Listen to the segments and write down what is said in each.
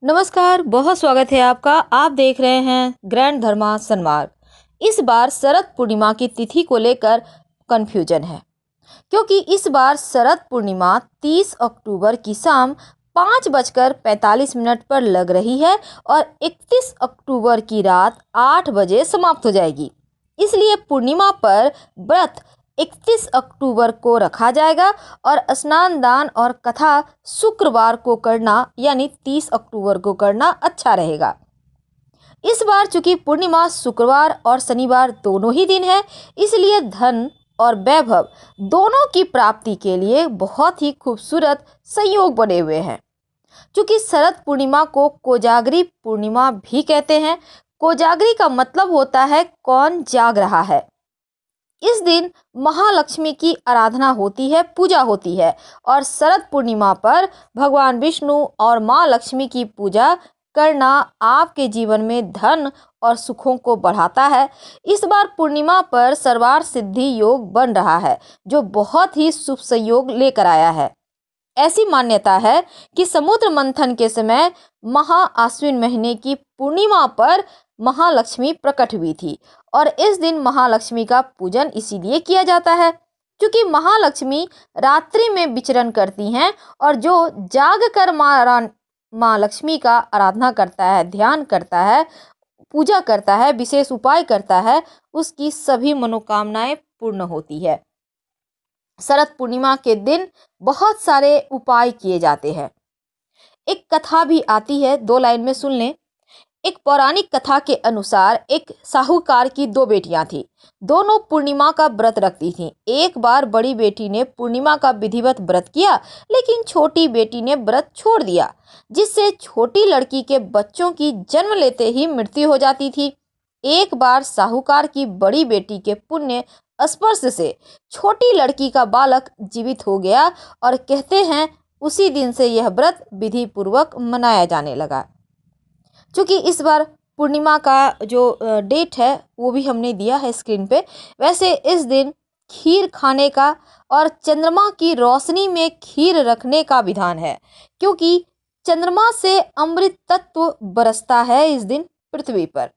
नमस्कार, बहुत स्वागत है आपका। आप देख रहे हैं ग्रैंड धर्मा सन्मार्ग। इस बार शरद पूर्णिमा की तिथि को लेकर कंफ्यूजन है, क्योंकि इस बार शरद पूर्णिमा 30 अक्टूबर की शाम 5:45 पर लग रही है और 31 अक्टूबर की रात 8 बजे समाप्त हो जाएगी। इसलिए पूर्णिमा पर व्रत 31 अक्टूबर को रखा जाएगा और स्नान दान और कथा शुक्रवार को करना यानी 30 अक्टूबर को करना अच्छा रहेगा। इस बार चूंकि पूर्णिमा शुक्रवार और शनिवार दोनों ही दिन है, इसलिए धन और वैभव दोनों की प्राप्ति के लिए बहुत ही खूबसूरत संयोग बने हुए हैं। चूंकि शरद पूर्णिमा को कोजागरी पूर्णिमा भी कहते हैं। कोजागरी का मतलब होता है कौन जाग रहा है। इस दिन महालक्ष्मी की आराधना होती है, पूजा होती है और शरद पूर्णिमा पर भगवान विष्णु और माँ लक्ष्मी की पूजा करना आपके जीवन में धन और सुखों को बढ़ाता है। इस बार पूर्णिमा पर सर्वार्थ सिद्धि योग बन रहा है, जो बहुत ही शुभ संयोग लेकर आया है। ऐसी मान्यता है कि समुद्र मंथन के समय महा आश्विन महीने की पूर्णिमा पर महालक्ष्मी प्रकट हुई थी और इस दिन महालक्ष्मी का पूजन इसीलिए किया जाता है क्योंकि महालक्ष्मी रात्रि में विचरण करती हैं और जो जाग कर माँ लक्ष्मी का आराधना करता है, ध्यान करता है, पूजा करता है, विशेष उपाय करता है, उसकी सभी मनोकामनाएं पूर्ण होती है। शरद पूर्णिमा के दिन बहुत सारे उपाय किए जाते हैं। एक कथा भी आती है, 2 लाइन में सुन लें। एक पौराणिक कथा के अनुसार एक साहूकार की 2 बेटियां थीं। दोनों पूर्णिमा का व्रत रखती थीं। एक बार बड़ी बेटी ने पूर्णिमा का विधिवत व्रत किया, लेकिन छोटी बेटी ने व्रत छोड़ दिया, जिससे छोटी लड़की के बच्चों की जन्म लेते ही मृत्यु हो जाती थी। एक बार साहूकार की बड़ी बेटी के पुण्य स्पर्श से छोटी लड़की का बालक जीवित हो गया और कहते हैं उसी दिन से यह व्रत विधि पूर्वक मनाया जाने लगा। क्योंकि इस बार पूर्णिमा का जो डेट है वो भी हमने दिया है स्क्रीन पे। वैसे इस दिन खीर खाने का और चंद्रमा की रोशनी में खीर रखने का विधान है, क्योंकि चंद्रमा से अमृत तत्व बरसता है इस दिन पृथ्वी पर,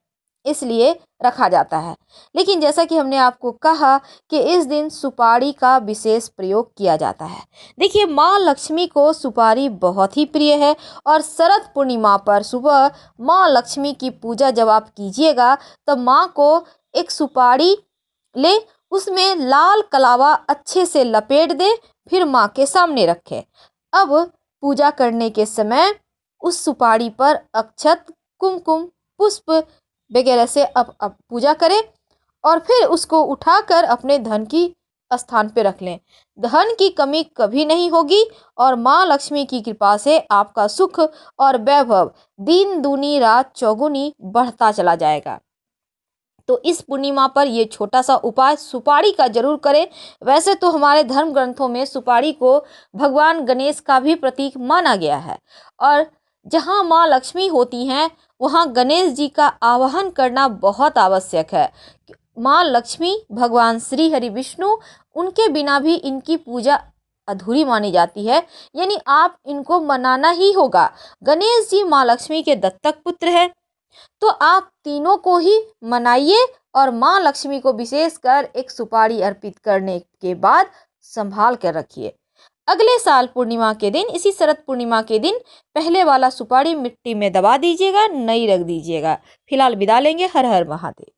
इसलिए रखा जाता है। लेकिन जैसा कि हमने आपको कहा कि इस दिन सुपारी का विशेष प्रयोग किया जाता है। देखिए, माँ लक्ष्मी को सुपारी बहुत ही प्रिय है और शरद पूर्णिमा पर सुबह माँ लक्ष्मी की पूजा जब आप कीजिएगा तो माँ को एक सुपारी ले, उसमें लाल कलावा अच्छे से लपेट दे, फिर माँ के सामने रखे। अब पूजा करने के समय उस सुपारी पर अक्षत, कुमकुम, पुष्प वगैरह से अब पूजा करें और फिर उसको उठाकर अपने धन की स्थान पे रख लें। धन की कमी कभी नहीं होगी और माँ लक्ष्मी की कृपा से आपका सुख और वैभव दिन दूनी रात चौगुनी बढ़ता चला जाएगा। तो इस पूर्णिमा पर ये छोटा सा उपाय सुपारी का जरूर करें। वैसे तो हमारे धर्म ग्रंथों में सुपारी को भगवान गणेश का भी प्रतीक माना गया है और जहाँ माँ लक्ष्मी होती हैं वहाँ गणेश जी का आवाहन करना बहुत आवश्यक है। माँ लक्ष्मी, भगवान श्री हरि विष्णु, उनके बिना भी इनकी पूजा अधूरी मानी जाती है, यानी आप इनको मनाना ही होगा। गणेश जी माँ लक्ष्मी के दत्तक पुत्र हैं, तो आप तीनों को ही मनाइए और माँ लक्ष्मी को विशेषकर एक सुपारी अर्पित करने के बाद संभाल कर रखिए। अगले साल पूर्णिमा के दिन, इसी शरद पूर्णिमा के दिन पहले वाला सुपारी मिट्टी में दबा दीजिएगा, नई रख दीजिएगा। फिलहाल विदा लेंगे। हर हर महादेव।